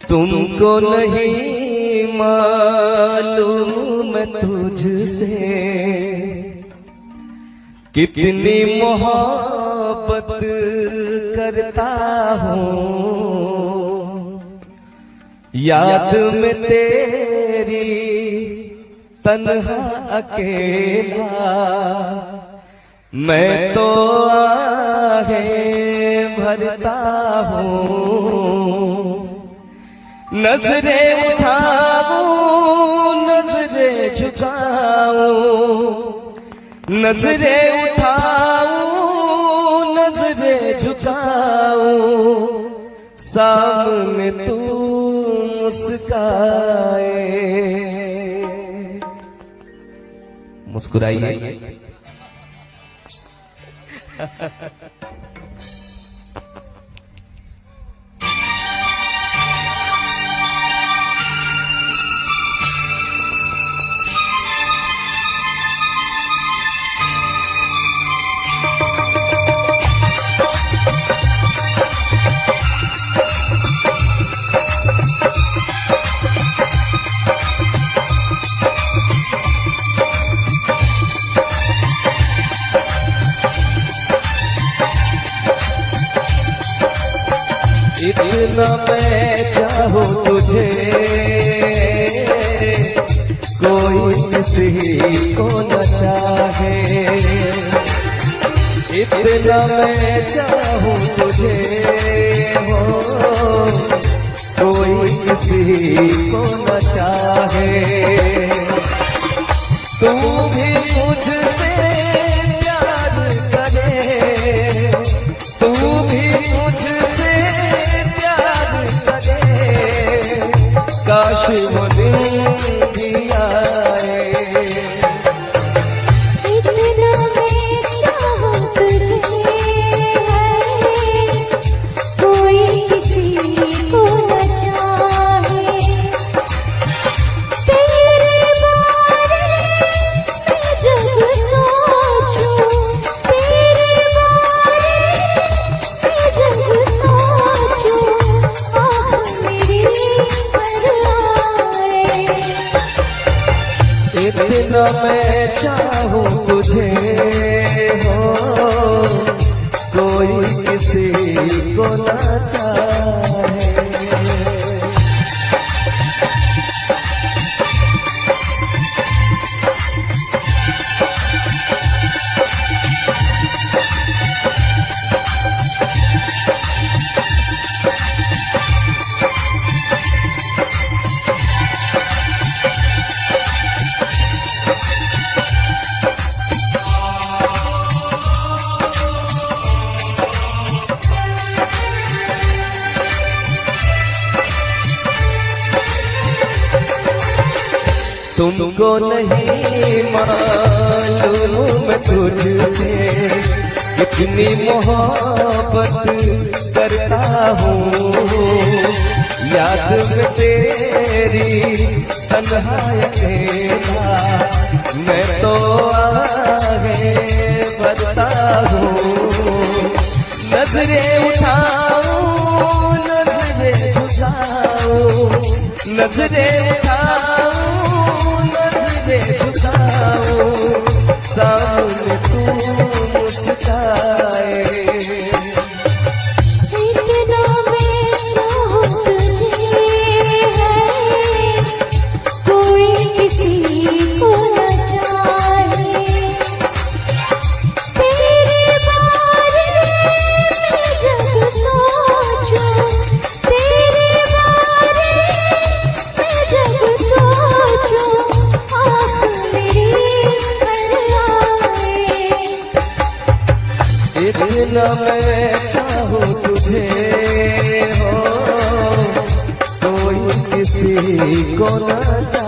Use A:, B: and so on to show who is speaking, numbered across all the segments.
A: तुमको नहीं मालूम मैं तुझसे कितनी मोहब्बत करता हूँ। याद में तेरी तन्हा अकेला मैं तो आहें भरता हूँ। नजरें उठाऊं नजरें झुकाऊं, नजरें उठाऊं नजरें झुकाऊं, सामने तू मुस्काए। मुस्कुराइए। इतना मैं चाहूँ तुझे कोई किसी को न चाहे। इतना मैं चाहूँ तुझे हो कोई किसी को न चाहे। तू भी मुझसे प्यार करे, तू भी मुझसे काश वो दिन भी आए।
B: इतना मैं चाहूँ तुझे कोई किसी को न चाहे। तेरे बारे में जब सोचूं, तेरे बारे में जब सोचूं, आँख मेरी
A: इतना मैं चाहूँ तुझे हो कोई किसी को न चाहे। तुमको नहीं मालूम मैं तुझसे कितनी मोहब्बत करता हूँ। याद में तेरी तन्हा अकेला मैं तो आहें भरता हूँ। नजरें उठाऊं नजरें झुकाऊं, नजरें उठाऊं नजरें झुकाऊं, सामने तू मुस्काए।
B: इतना मैं चाहूँ तुझे कोई किसी को न चाहे। तेरे बारे में जब सोचूं, तेरे बारे में जब सोचूं, आँख मेरी भर आए।
A: इतना मैं चाहूँ तुझे हो कोई किसी को न चाहे।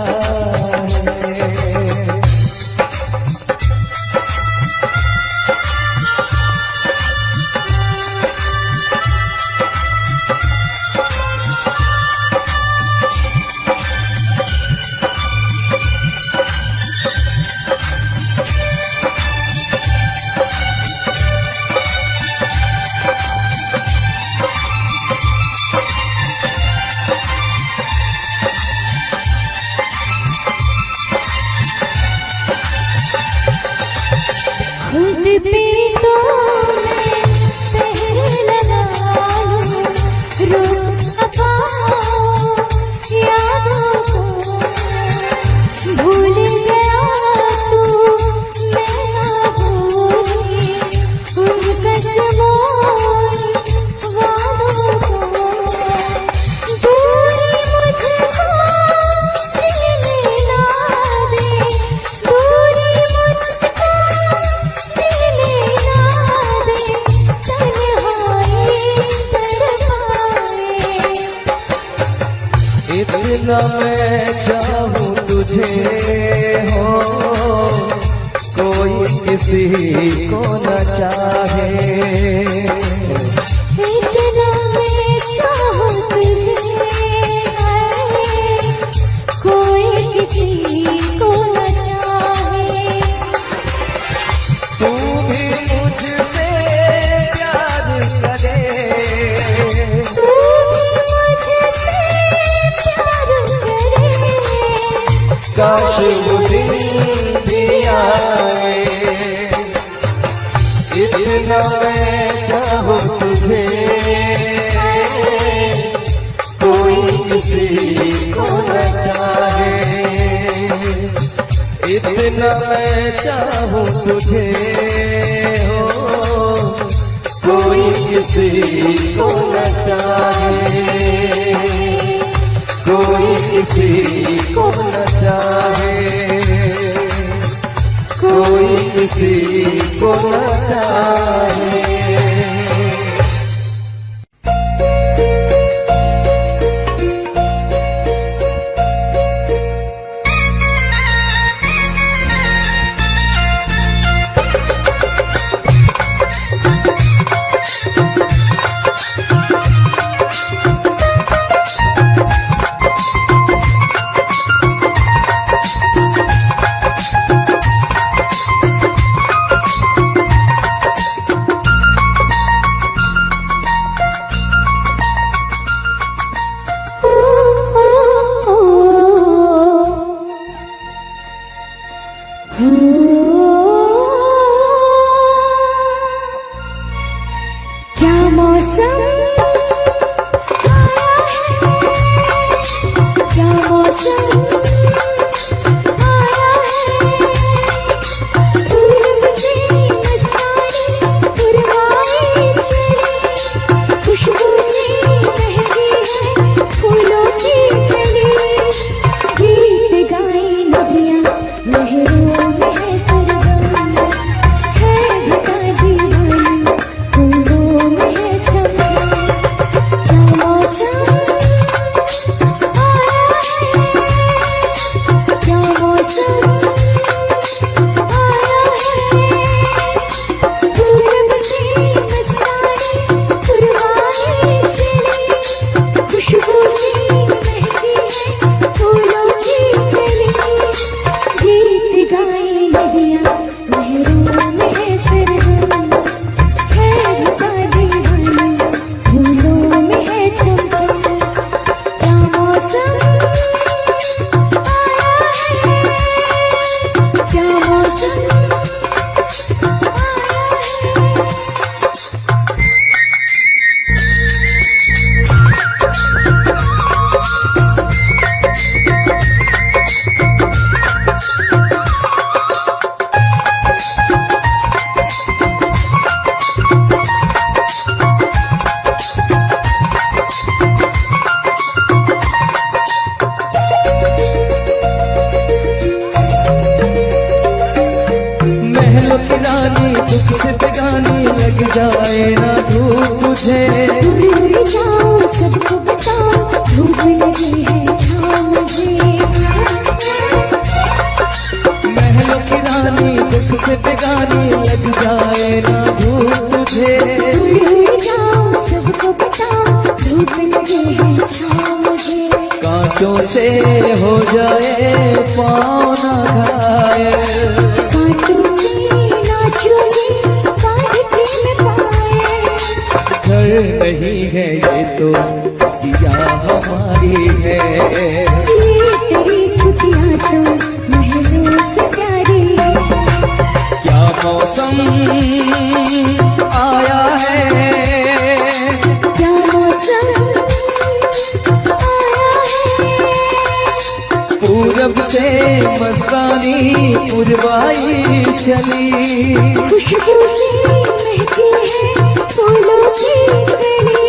A: इतना मैं चाहूँ तुझे हो, कोई किसी को न चाहे।
B: इतना मैं चाहूँ तुझे कोई किसी को न चाहे।
A: तू भी मुझसे प्यार करे,
B: तू भी मुझसे प्यार करे।
A: काश वो दिन भी आए। इतना मैं चाहूँ तुझे, कोई किसी को न चाहे। इतना मैं चाहूँ तुझे हो, कोई किसी को न चाहे। कोई किसी को न चाहे, कोई किसी को न चाहे।
B: क्या मौसम आया है, क्या मौसम आया है। पूरब से मस्तानी पुरवाई चली, खुशबू से महकी है फूलों की कली। गीत गाए नदियाँ लहरों में है सरगम, है घटा दीवानी फूलों में है छमछम। क्या मौसम आया है, क्या मौसम आया है। पूरब से मस्तानी पुरवाई चली, खुशबू से महकी है फूलों की कली। गीत गाए नदियाँ लहरों में है सरगम, है घटा दीवानी फूलों में है छमछम। क्या मौसम आया है, क्या मौसम आया है।
A: महलों की रानी दुख से बेगानी, लग जाए ना धूप तुझे।
B: दूर जाओ सबको बताओ, धूप लगी है छाँव मुझे।
A: महलों की रानी दुख से बेगानी, लग जाए ना धूप तुझे।
B: दूर जाओ सबको बताओ, धूप लगी है छाँव मुझे।
A: कांटों से हो जाए पाँव ना घायल,
B: काटूंगी नाचूंगी काट के मैं पाए।
A: घर नहीं है ये तो दिया हमारी है।
B: ये तेरी कुटिया तो महलों से प्यारी है।
A: क्या मौसम आया है,
B: क्या मौसम आया है।
A: पूरब से मस्तानी पुरवाई चली,
B: खुशबू से महकी है फूलों की कली।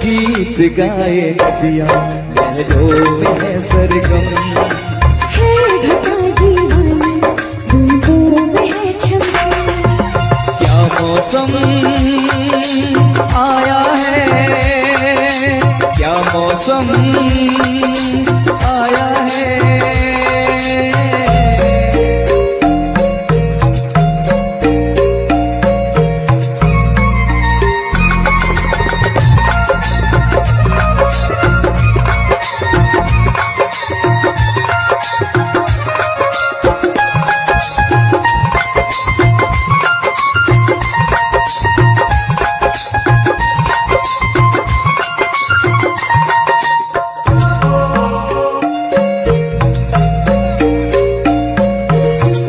A: गीत गाए नदियाँ लहरों में है सरगम।
B: है घटा दीवानी बूंदों में है छमछम।
A: क्या मौसम आया है, क्या मौसम मौसम आया है।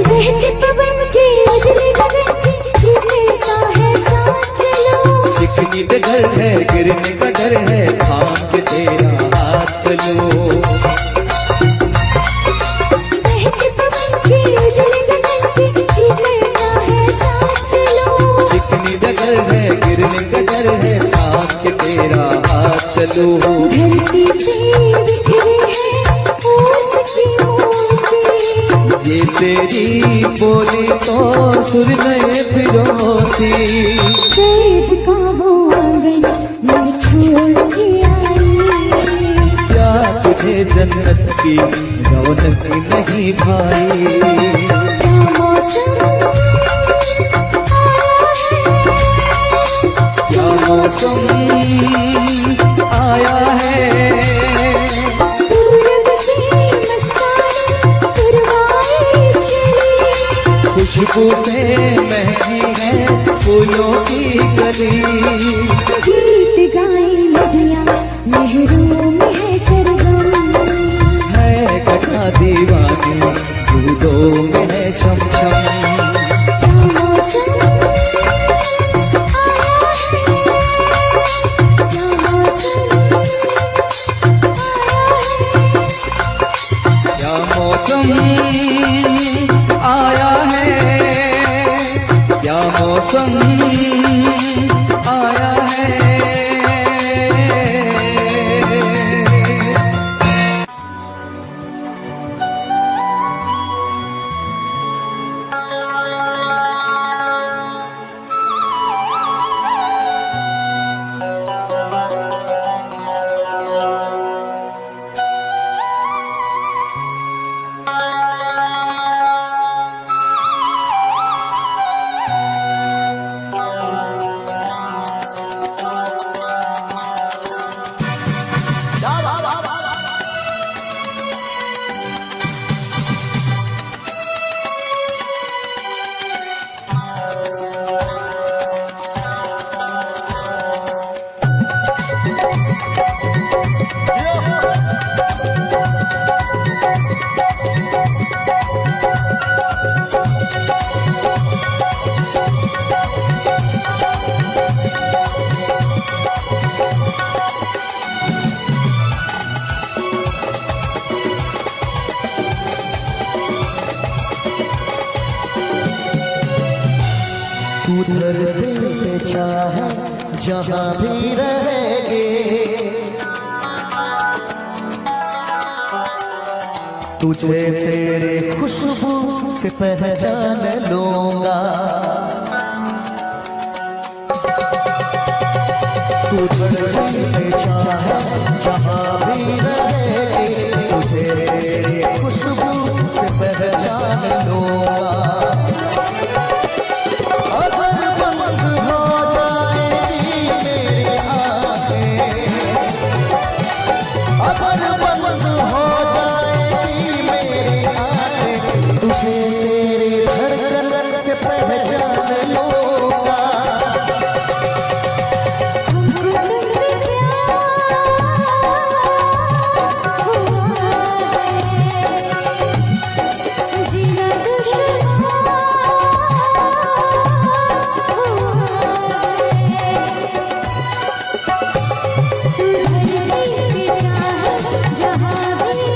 B: बहते पवन के उजले गगन के गिरता है साथ चलो।
A: चिकनी डगर है गिरने का डर है, थाम के तेरा हाथ चलो।
B: बहते पवन के उजले गगन के गिरता है साथ चलो।
A: चिकनी डगर है गिरने का डर है, थाम के तेरा हाथ चलो।
B: धरती पे बिखरे हैं ओस की मोती।
A: ये तेरी बोली तो सुर नए पिरोती।
B: कैद का वो आंगन मैं छोड़ के आई।
A: क्या तुझे जन्नत की रौनक नहीं भाई?
B: क्या मौसम
A: क्या मौसम आया है।
B: पूरब से मस्ताना पुरवाए चली।
A: खुशबू से महकी है फूलों की गली।
B: गीत गाए नदियाँ लहरों में है सरगम।
A: है कथा दीवानी दूधों में है छम छम।
B: क्या मौसम आया है। क्या मौसम
A: क्या मौसम आया है। क्या मौसम आया है।
C: तू धरती पे चाहे जहाँ भी रहेगी, तुझे तेरे खुशबू से पहचान लूंगा। तू धरती पे चाहे जहाँ भी रहेगी, तुझे तेरे खुशबू से पहचान लूंगा।
B: जहाँ भी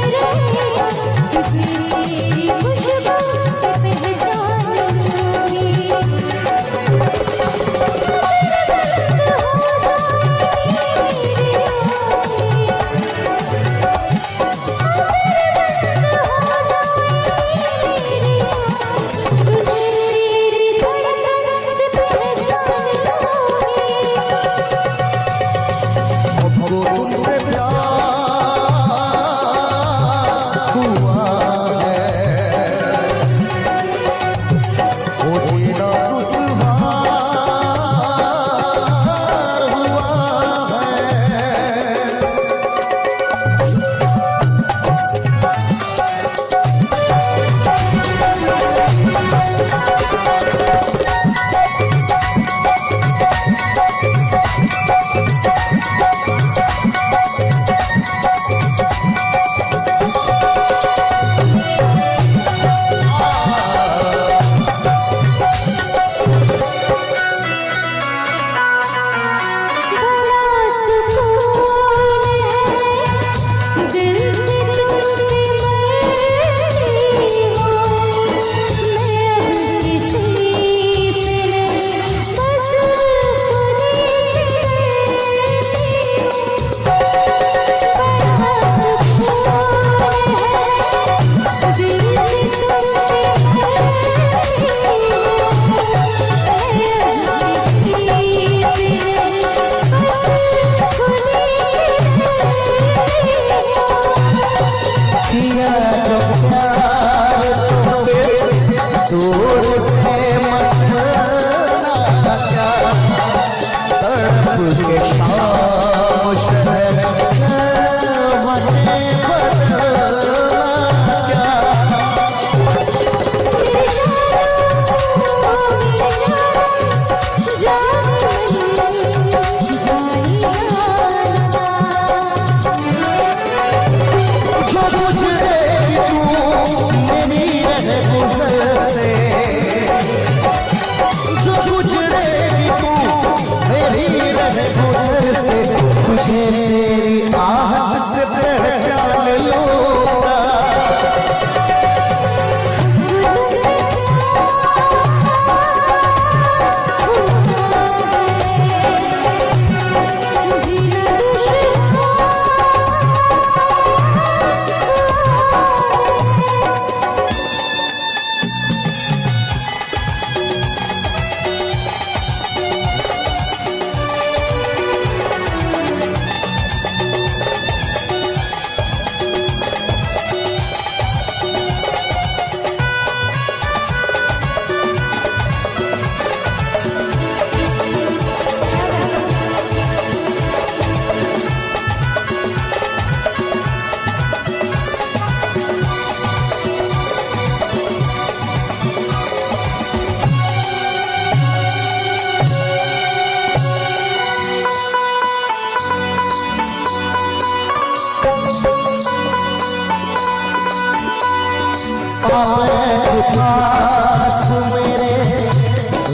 C: आए पास मेरे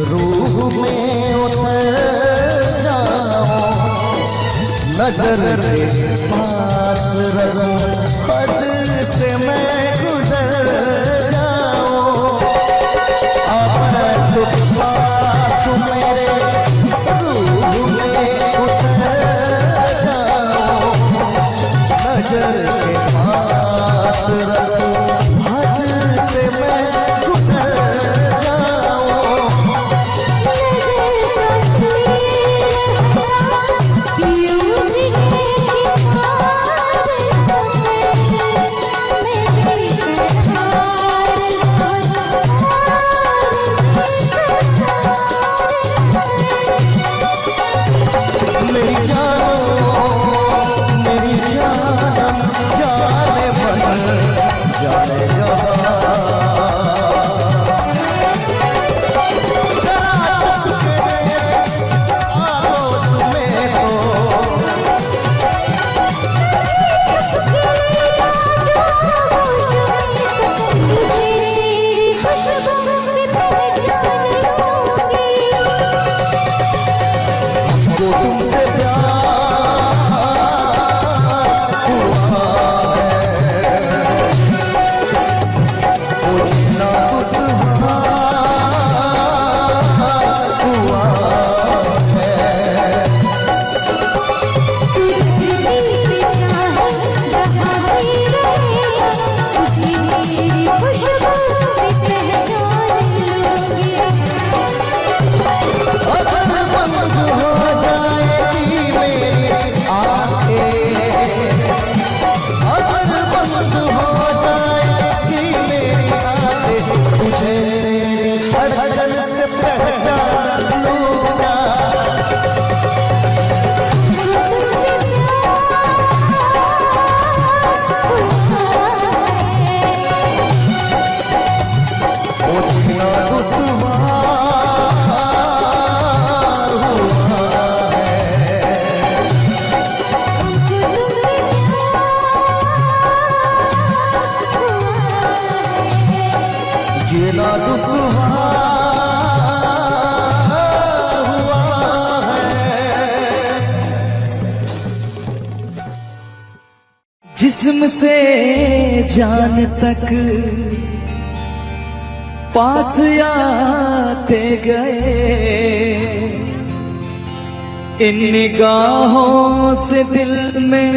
C: रूह में उतर जाओ, नजर के पास रहो, हद से मैं गुजर जाऊं। आए पास मेरे रूह में उतर जाओ, नजर के पास रहो, हद से मैं गुजर जाऊं। मेरी जानो मेरी जानम जाने मन जाने जहां, आस में तो हमको तुमसे प्यार हुआ है, वो जीना दुश्वार हुआ है। अगर बंद हो जाएगी मेरी आंखें, अगर बंद हो जाएगी मेरी आंखें, तुझे मेरी धड़कन से पहचान लूंगा। वो जीना दुश्वार हुआ है, जीना दुश्वार हुआ है।
A: जिस्म से जान तक पास आते गए, इन निगाहों से दिल में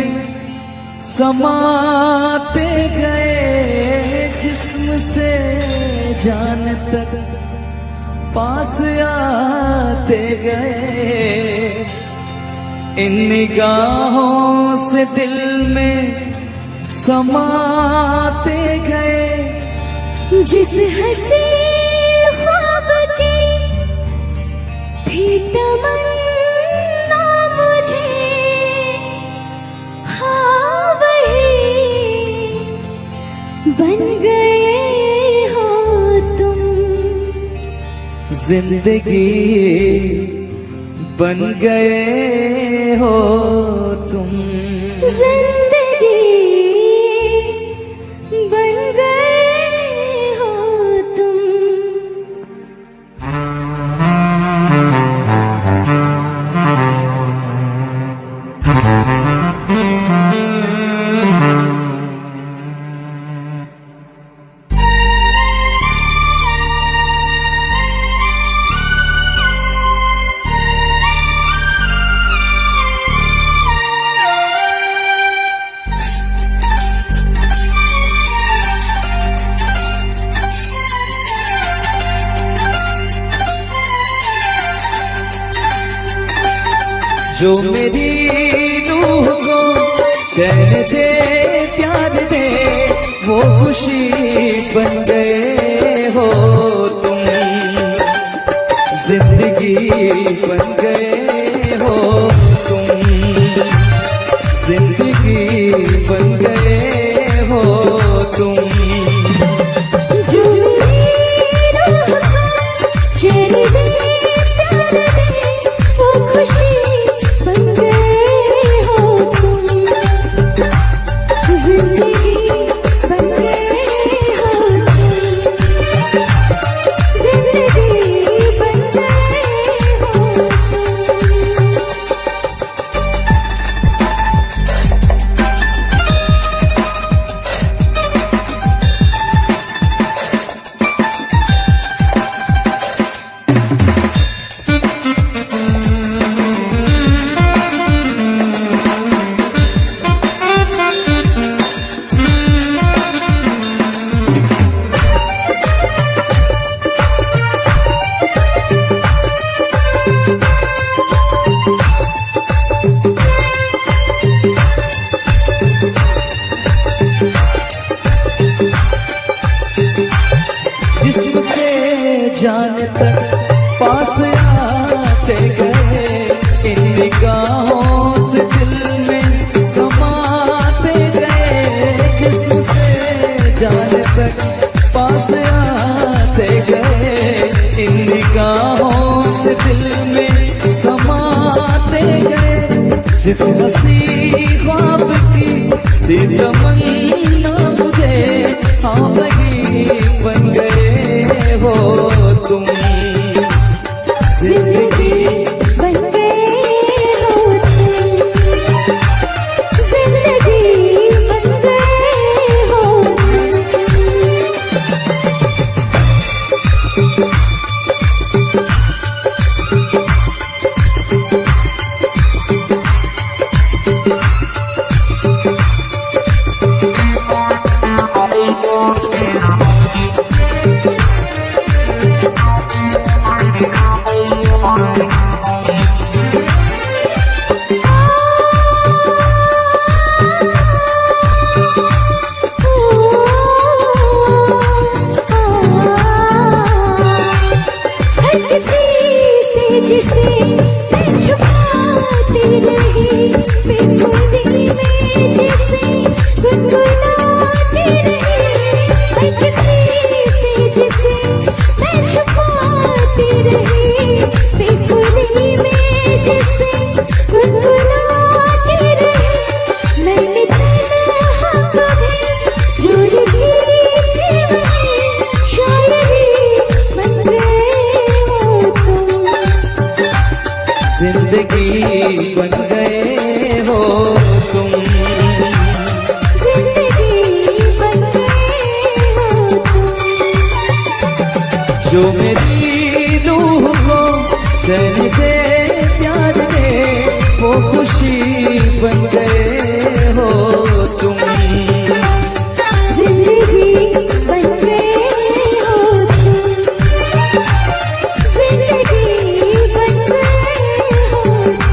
A: समाते गए। जिस्म से जान तक पास आते गए, इन निगाहों से दिल में समाते गए।
B: जिस हंसी ख्वाब की थी तमन्ना मुझे, हाँ वही बन गए हो तुम।
A: जिंदगी बन गए हो तुम,
B: जिंदगी बन गए हो तुम।
A: जो मेरी रूह को चैन दे प्यार दे, वो खुशी बन गए हो तुम। जिंदगी बन गए हो तुम, जिंदगी बन गए हो तुम।
B: जो मेरी रूह को चैन दे प्यार दे, वो खुशी बन गए हो तुम। जिंदगी बन गए हो तुम।
A: जाने तक पास आते गए, इन निगाहों से दिल में समाते गए। जिस्म से जाने तक पास आते गए, इन निगाहों से दिल में समाते गए। जिस हंसी ख्वाब की थी तमन्ना मुझे, हाँ वही बन गए हो तुम।
B: जिंदगी बन गए हो तुम, जिंदगी बन गए हो जिसे मैं छुपाती रही, बेखुदी में जिसे गुनगुनाती रही। हर किसी से जिसे मैं छुपाती रही, बेखुदी में जिसे गुनगुनाती रही। मैंने तन्हा कभी जो लिखी थी वही शायरी बन गए हो तुम।
A: जिंदगी बन गए हो तुम,
B: जिंदगी बन गए हो तुम।
A: जो मेरी रूह को चैन दे प्यार दे, वो खुशी बन गए हो तुम।
B: जिंदगी बन गए हो तुम, जिंदगी बन गए हो तुम।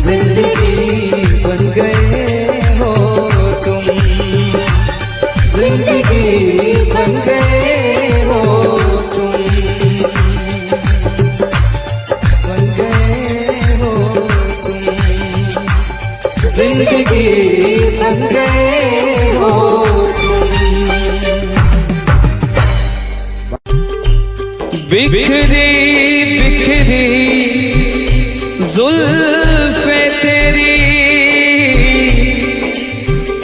A: जिंदगी बन गए हो तुम, जिंदगी बन गए हो तुम, बन गए हो तुम, जिंदगी बन गए हो तुम। बिखरी बिखरी जुल्फे तेरी,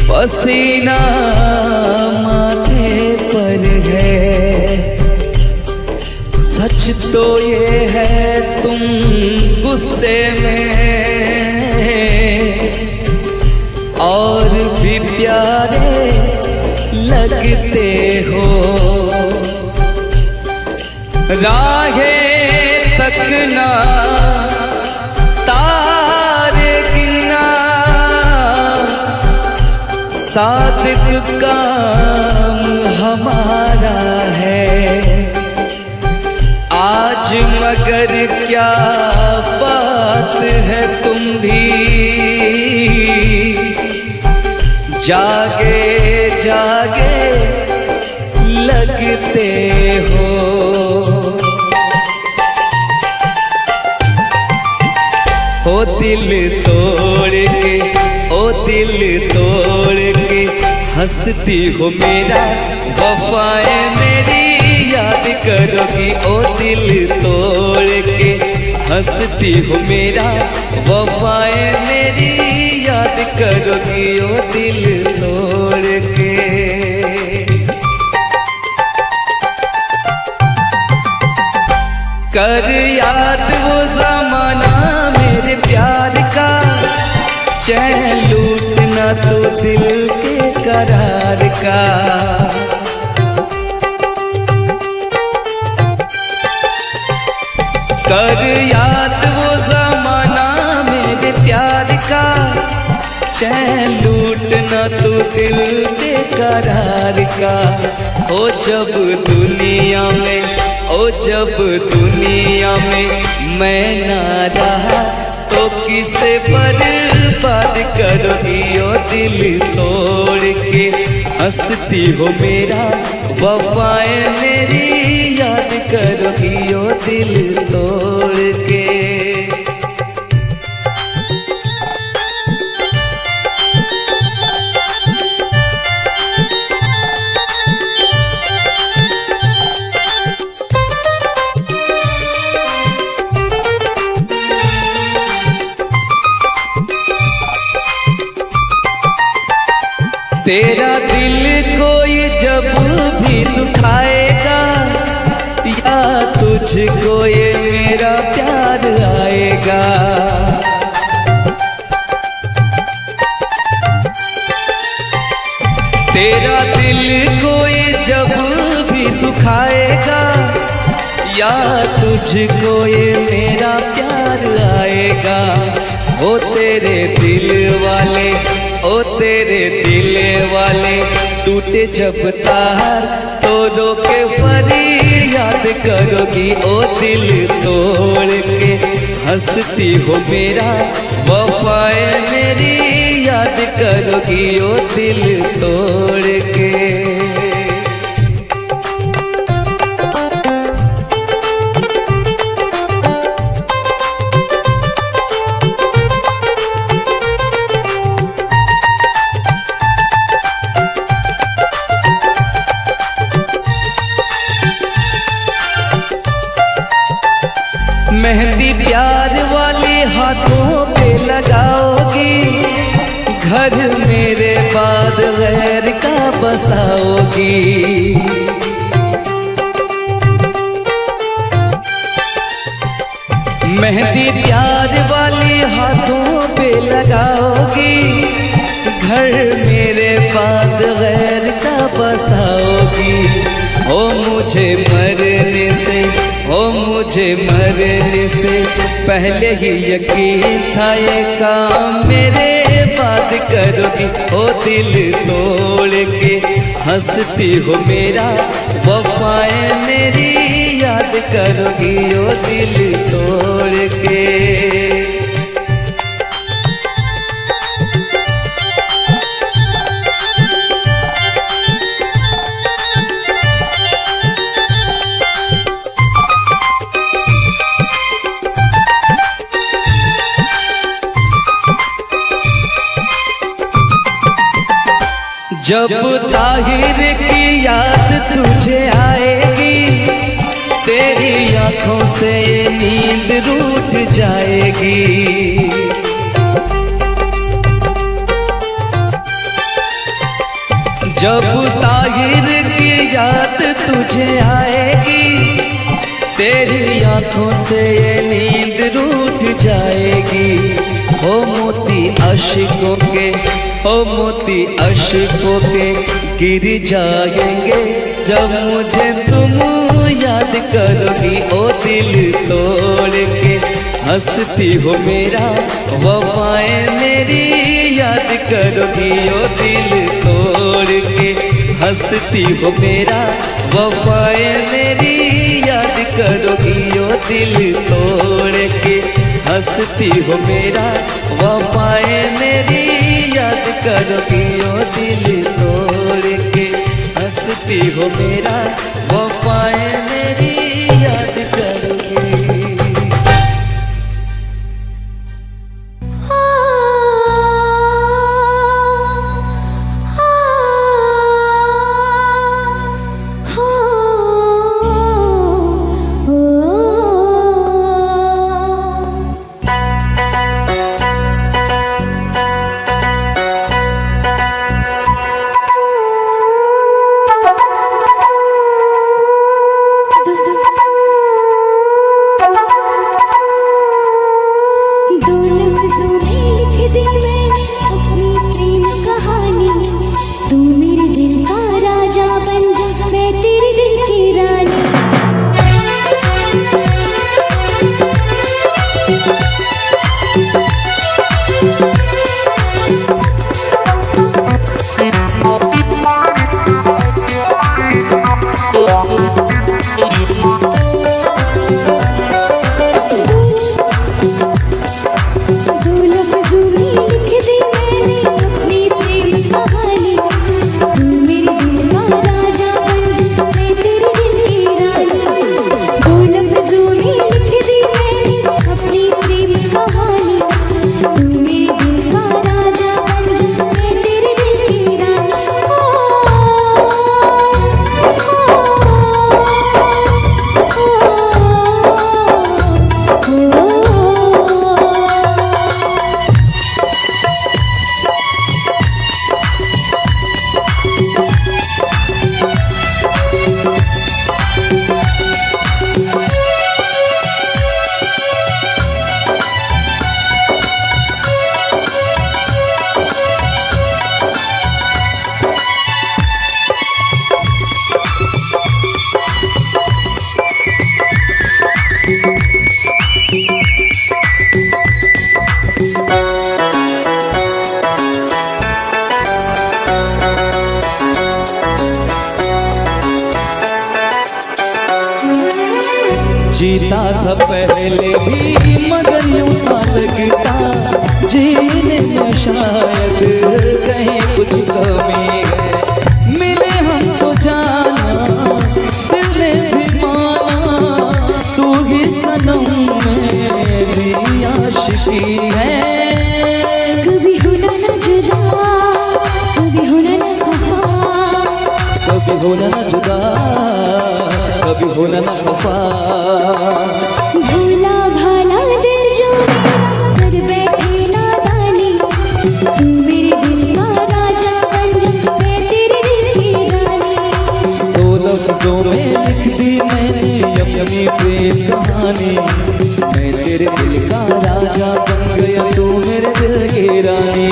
A: पसीना माथे पर है। सच तो ये है तुम गुस्से में और भी प्यारे लगते हो। राहें तकना तारे गिनना, सादिक काम हमारा है। आज मगर क्या बात है तुम भी जागे जागे लगते हो। ओ दिल तोड़ के, ओ दिल तोड़ के हंसती हो मेरा, वफाएं मेरी याद करोगी। ओ दिल तोड़ के हंसती हो मेरा, वफाएं मेरी याद करोगी। ओ दिल तोड़ के। कर याद वो ज़माना मेरे प्यार का, चैन लूटना तो दिल के करार का। कर याद वो ज़माना मेरे प्यार का, चैन लूटना तो दिल के करार का। हो जब दुनिया में, ओ जब दुनिया में मैं ना रहा, तो किसे बर्बाद करोगी। ओ दिल तोड़ के हंसती हो मेरा, वफाएं मेरी याद करोगी ओ दिल तोड़ के। तेरा दिल कोई जब भी दुखाएगा, या तुझको ये मेरा प्यार आएगा। तेरा दिल कोई जब भी दुखाएगा, या तुझको ये मेरा प्यार आएगा। ओ तेरे दिल वाले, ओ तेरे दिल वाले, टूटे जब तार तो रो के फरियाद करोगी ओ दिल तोड़ के। हंसती हो मेरा वफाए मेरी याद करोगी ओ दिल तोड़ के। मेहंदी प्यार वाले हाथों पे लगाओगी, घर मेरे बाद गैर का बसाओगी। मेहंदी प्यार वाले हाथों पे लगाओगी, घर मेरे बाद गैर का बसाओगी। ओ मुझे मरने से, ओ मुझे मरने से पहले ही यकीन था ये काम मेरे बाद करोगी ओ दिल तोड़ के। हंसती हो मेरा वफाए मेरी याद करोगी ओ दिल तोड़ के। जब ताहिर की याद तुझे आएगी, तेरी आंखों से ये नींद रूठ जाएगी। जब ताहिर की याद तुझे आएगी, तेरी आंखों से ये नींद रूठ जाएगी। हो मोती अश्कों के, हो मोती अश्कों के गिर जाएंगे जब मुझे तुम याद करोगी ओ दिल तोड़ के। हंसती हो मेरा वफाए मेरी याद करोगी ओ दिल तोड़ के। हंसती हो मेरा वफाए मेरी याद करोगी ओ दिल तोड़ के। हंसती हो मेरा वफाए मेरी याद करोगी ओ दिल तोड़ के। हंसती हो मेरा वफाए मेरी याद करोगी। जीता था पहले भी मगर यूं सा लगता जीने में शायद कहीं कुछ कमी है। मिले हमको जाना दिल ने भी माना, तू ही सनम मेरी आशिकी है।
B: कभी होना न जुदा, कभी होना न खफा,
A: कभी होना न जुदा, कभी होना न खफा।
B: भोला भाला दिल जो मेरा कर बैठे नादानी, तू मेरे दिल का राजा बन जा, मैं तेरे दिल की रानी।
A: दो लफ्जों में लिख दी मैंने अपनी प्रेम कहानी, मैं तेरे दिल का राजा बन गया, तू मेरे दिल की रानी।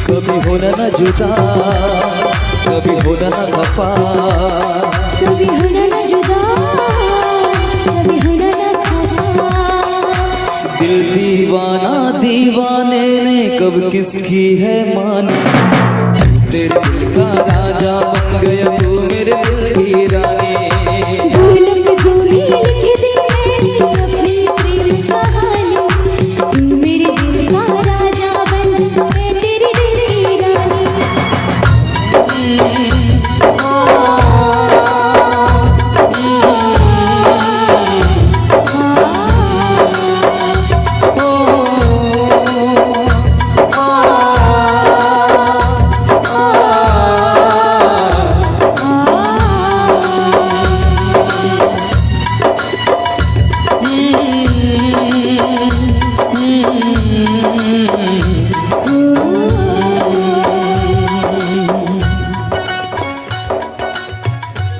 A: कभी होना न जुदा, कभी होना न खफा,
B: कभी होना न जुदा, कभी होना न खफा।
A: दिल दीवाना दीवाने ने कब किसकी है मानी, तेरे दिल का राजा बन गया, तू मेरे दिल की रानी।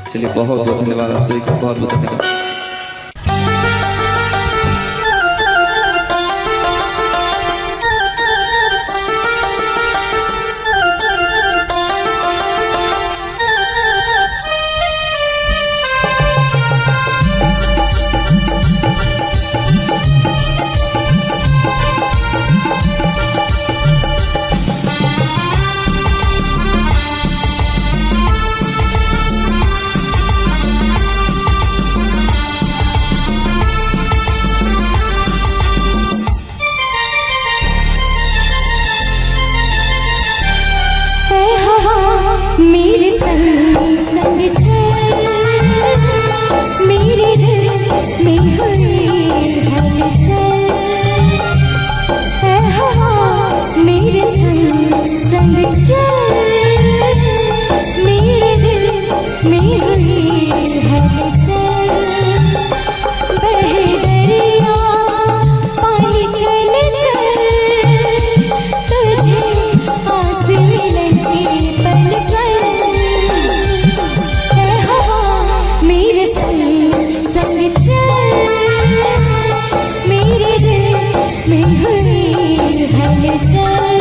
A: चलिए बहुत बहुत धन्यवाद आप सभी का, बहुत बहुत धन्यवाद।
B: मेरे संग संग चल, मेरे दिल में हुई हलचल। ऐ हवा मेरे संग संग चल, मेरे दिल में हुई हलचल। बहे दरिया पानी कल कर, तुझे आस मिलन की पल पल। ऐ हवा मेरे संग संग चल, मेरे दिल में हुई हलचल।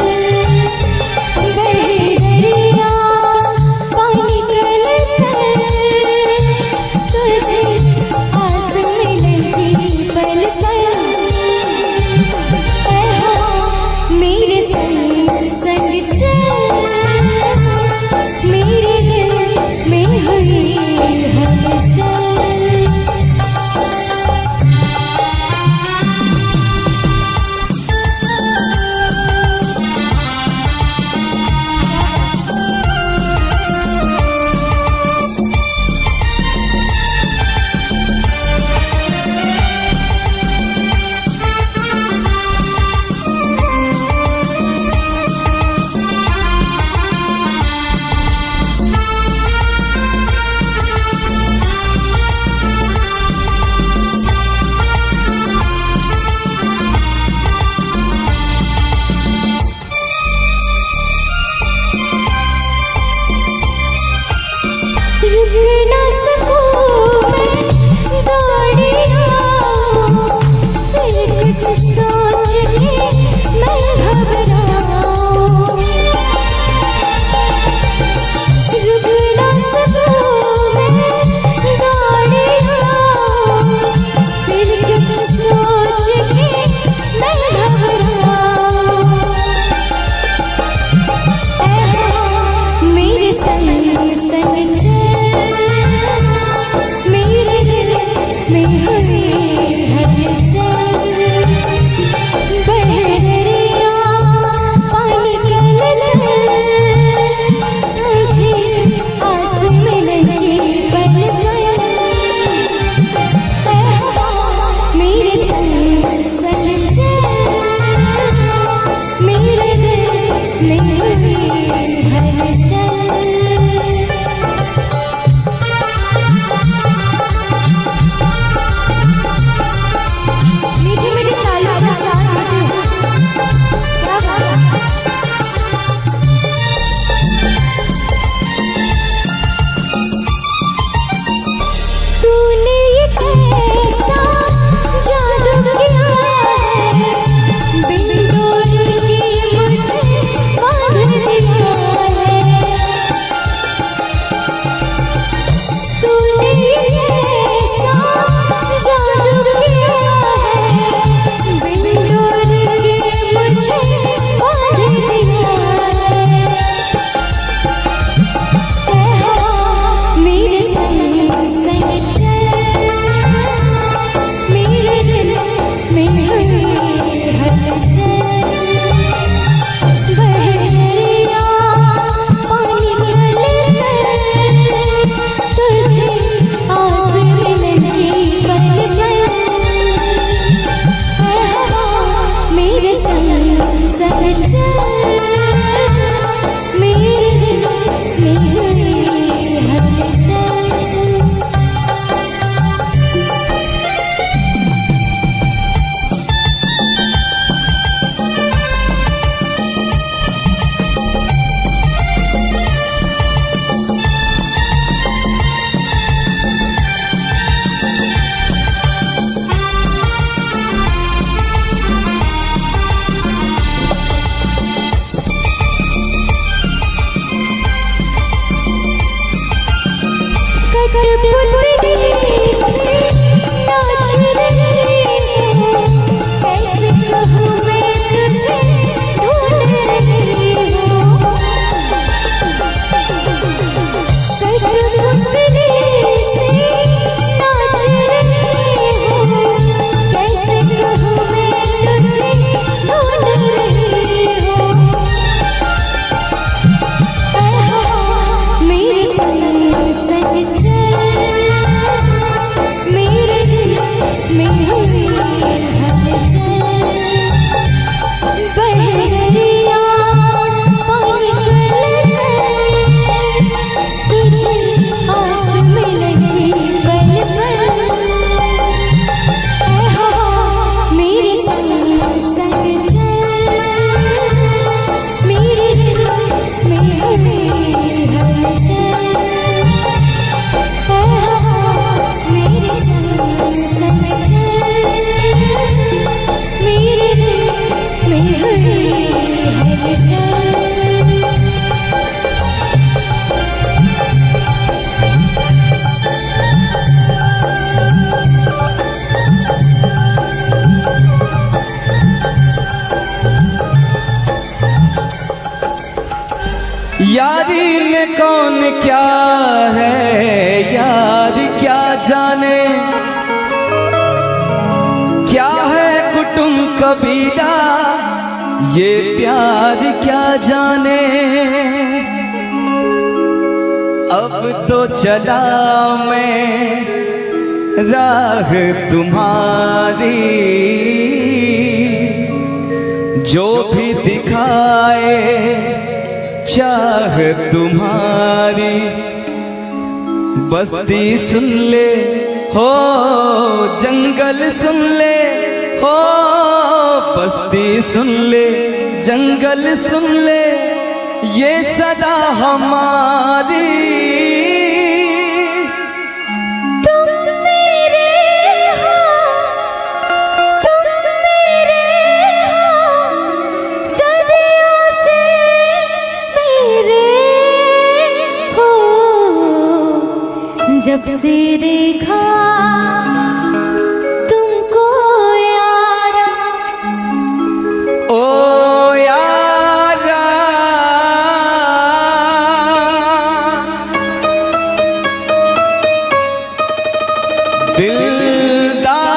B: बहे कठपुतली से नाच रही हूँ, कैसे कहूँ मैं तुझे ढूंढ रही हूँ। कठपुतली से नाच रही हूँ, कैसे कहूँ मैं तुझे ढूंढ रही हूँ। मेरे संग संग चल, मेरे दिल में हुई हलचल। बह दरिया पानी गलगल, तुझे आस में लगी पल पल। मेरे संग संग चल, मेरे दिल में हुई हलचल। मेरे संग संग चल, मेरे दिल में हुई हलचल।
A: यारी में कौन क्या है यार क्या जाने, क्या है कुटुंब कबीला ये प्यार क्या जाने। अब तो चला मैं राह तुम्हारी, जो भी दिखाए चाह तुम्हारी। बस्ती सुन ले हो जंगल सुन ले हो, बस्ती सुन ले जंगल सुन ले ये सदा हमारी।
B: तुम मेरे हो, तुम मेरे हो, सदियों से मेरे हो। जब से देखा तुमको यारा,
A: ओ यारा दिलदारा,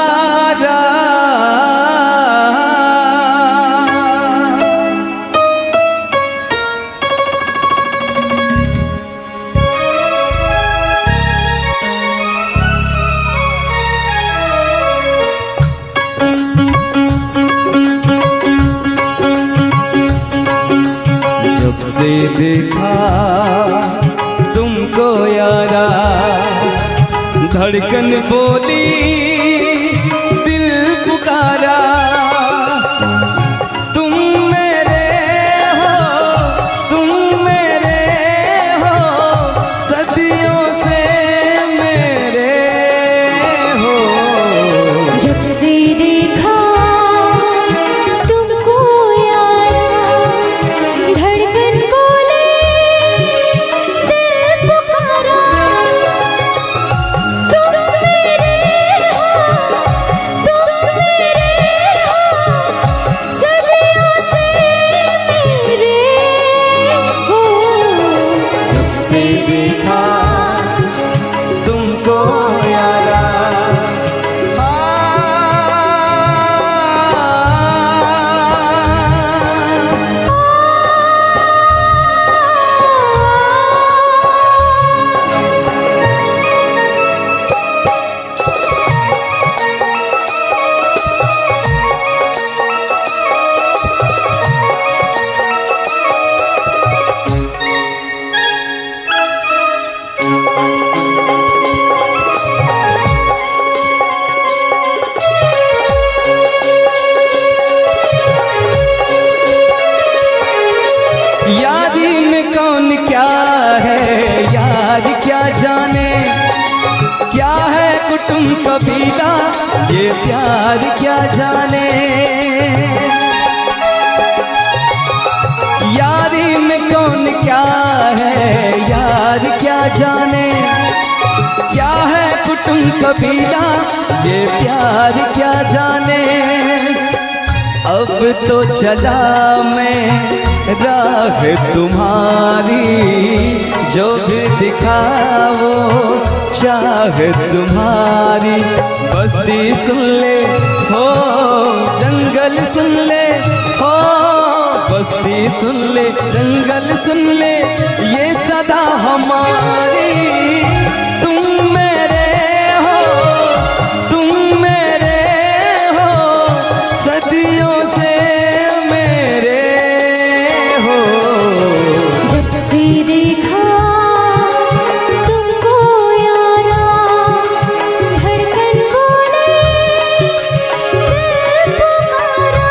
A: जब से देखा तुमको यारा, धड़कन बोली दिल पुकारा। तुम मेरे हो, तुम मेरे हो, सदियों से मेरे हो।
B: जब से देखा तुमको यारा, धड़कन बोले दिल पुकारा। तुम मेरे हो, तुम मेरे हो, सदियों से मेरे हो।
A: जब से देखा तुमको यारा, यारी में कौन क्या है यार क्या जाने, क्या है कुटुंब कबीला ये प्यार क्या जाने। यारी में कौन क्या है यार क्या जाने, कबीला ये प्यार क्या जाने। अब तो चला मैं राह तुम्हारी, जो भी दिखाओ चाह तुम्हारी। बस्ती सुन ले हो, जंगल सुन ले हो, बस्ती सुन ले, जंगल सुन ले, ये सदा हमारी। तुम मेरे हो, तुम मेरे हो, सदियों से मेरे हो।
B: जब से देखा तुमको यारा, धड़कन बोले दिल तुम्हारा।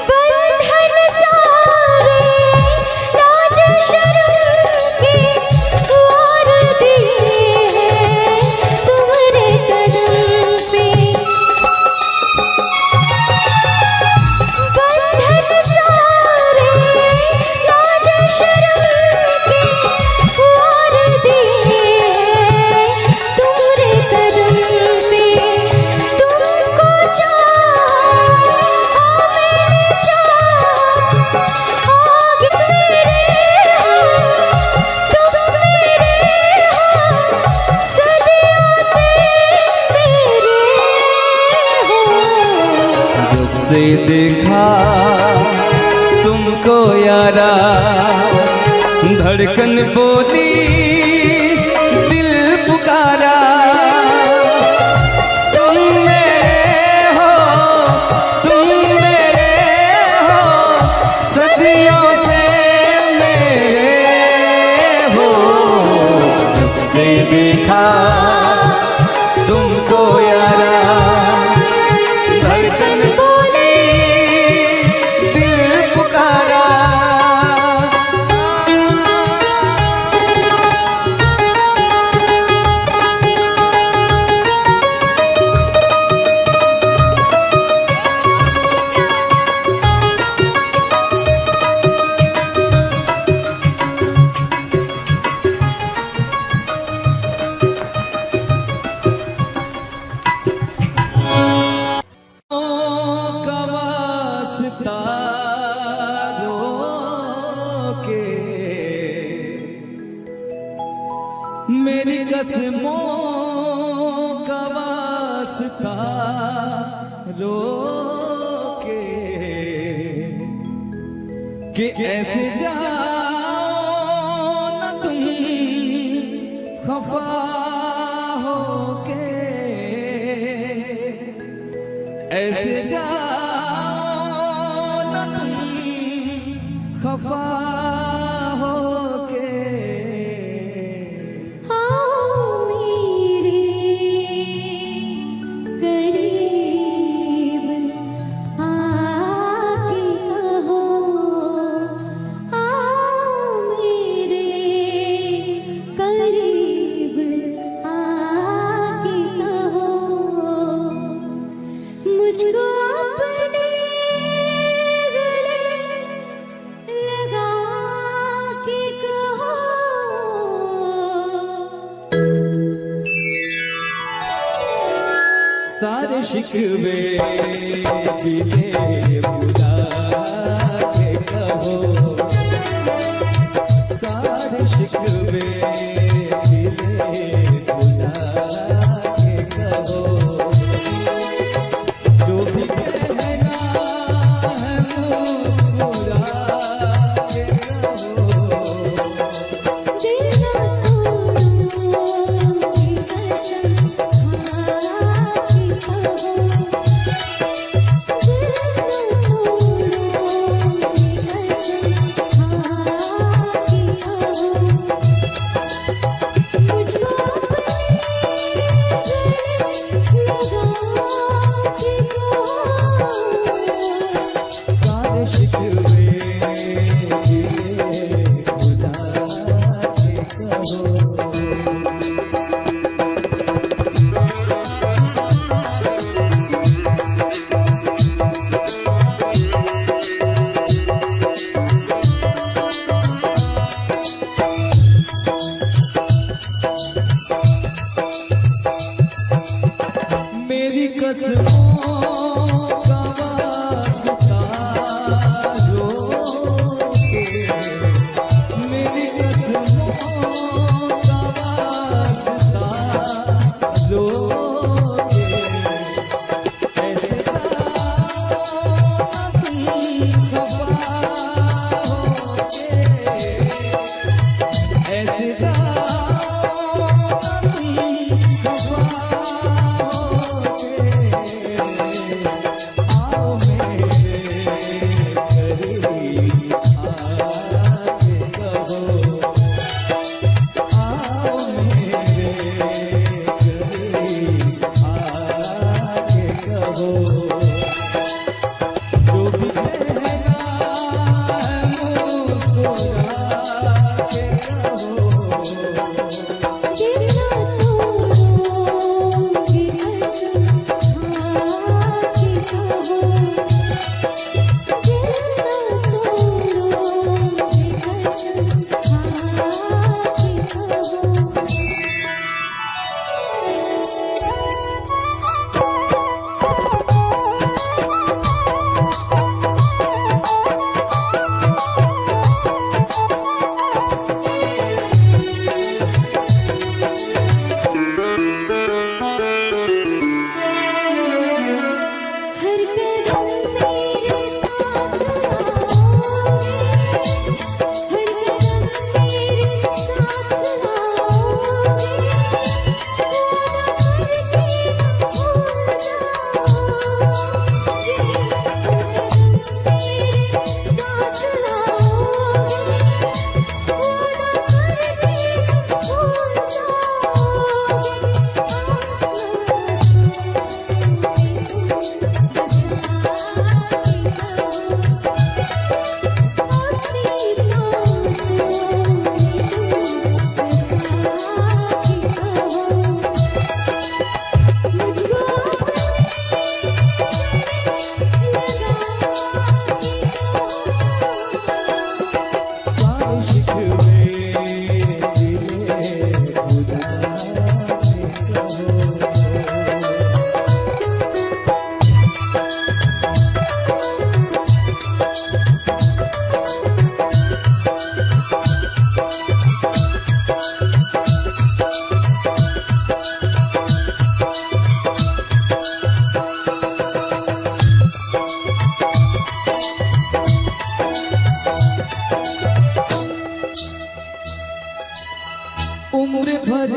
B: बंधन सारे लाज शर्म के द्वार दिए हैं तुम्हारे कदम पे। बंधन सारे लाज शर्म के द्वार दिए हैं तुम्हारे कदम पे। तुमको
A: जब से देखा तुमको यारा, धड़कन बोली दिल पुकारा। तुम मेरे हो, तुम मेरे हो, सदियों से मेरे हो। जब से देखा तुमको यारा, धड़कन बोली दिल पुकारा। का वास्ता रोके, मेरी कसमों का वास्ता रोके, कि ऐसे जाओ न तुम खफा होके, ऐसे जाओ न तुम खफा होके।
B: आओ मेरे करीब आके कहो, आओ मेरे करीब आके कहो, मुझको अपने गले लगा के कहो।
A: सारे शिकवे दिले बुला के कहो, सारे शिकवे दिले बुला के कहो। जो भी कहना है मुस्कुरा के कहो।
B: दिल ना तोड़ूंगी कसम खा के कहो,
A: कसमों का वास्ता रोके, मेरी कसमों का वास्ता रोके, ऐसे जाओ तुम खफा होके, ऐसे जाओ तुम खफा होके, आओ मेरे करीब आके कहो, आओ मेरे करीब आके कहो, जो भी कहना है मुस्कुरा के कहो।
B: जितना तोड़ोगे कसम खा के कहो, जितना तोड़ोगे कसम खा के कहो। हर कदम मेरे साथ आओगे, हर कदम मेरे साथ आओगे, भूल जाओगे, मेरे साथ आओगे, भूल
A: सारे शिकवे दिले खुदा के कहो। उम्र भर